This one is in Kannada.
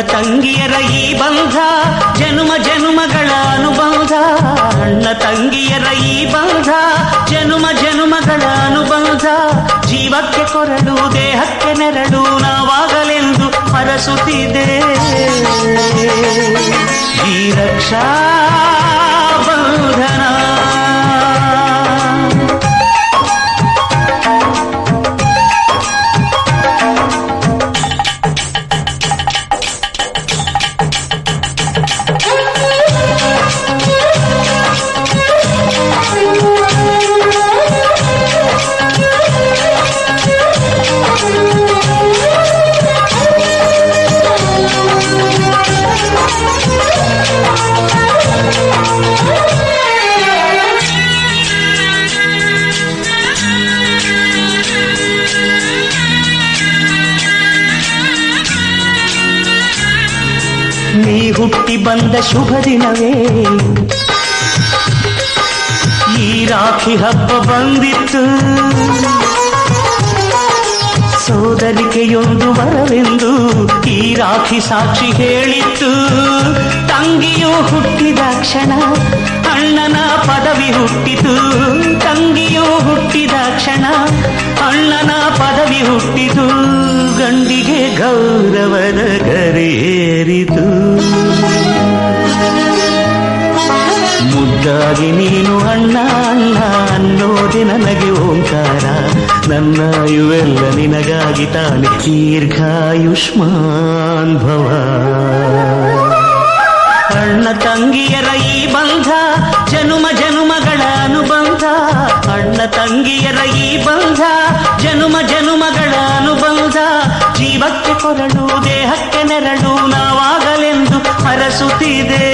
ತಂಗಿಯರ ಈ ಬಂಧ ಜನುಮ ಜನುಮಗಳ ಅನುಬಂಧ. ಅಣ್ಣ ತಂಗಿಯರ ಈ ಬಂಧ ಜನುಮ ಜನುಮಗಳ ಅನುಬಂಧ. ಜೀವಕ್ಕೆ ಕೊರಳು ದೇಹಕ್ಕೆ ನೆರಳು ನಾವಾಗಲೆಂದು ಹರಸುತ್ತಿದೆ ಈ ರಕ್ಷಾ ಬಂಧನ. ನೀ ಹುಟ್ಟಿ ಬಂದ ಶುಭ ದಿನವೇ ಈ ರಾಖಿ ಹಬ್ಬ ಬಂದಿತ್ತು. ಸೋದರಿಕೆಯೊಂದು ವರವೆಂದು ಈ ರಾಖಿ ಸಾಕ್ಷಿ ಹೇಳಿತ್ತು. ತಂಗಿಯು ಹುಟ್ಟಿದ ಕ್ಷಣ ಅಣ್ಣನ ಪದವಿ ಹುಟ್ಟಿತು. ತಂಗಿಯು ಹುಟ್ಟಿದ ಕ್ಷಣ ಅಣ್ಣನ ಪದವಿ ಹುಟ್ಟಿತು. ಗಂಡಿಗೆ ಗೌರವದ ಗರಿಯೇರಿತು. ಮುದ್ದಾಗಿ ನೀನು ಅಣ್ಣ ಅಣ್ಣ ಅನ್ನೋದೆ ನನಗೆ ಓಂಕಾರ. ನನ್ನ ಇವೆಲ್ಲ ನಿನಗಾಗಿ ತಾನೆ ದೀರ್ಘಾಯುಷ್ಮಾನ್ ಭವ. ಅಣ್ಣ ತಂಗಿಯರ ಈ ಬಂಧ ಜನುಮ ಜನುಮಗಳ ಅನುಬಂಧ. ಅಣ್ಣ ತಂಗಿಯರ ಈ ಬಂಧ ಜನುಮ ಜನುಮಗಳ ಅನುಬಂಧ. ಜೀವಕ್ಕೆ ಕೊರಳು ದೇಹಕ್ಕೆ ನೆರಳು ನಾವಾಗಲೆಂದು ಹರಸುತ್ತಿದೆ.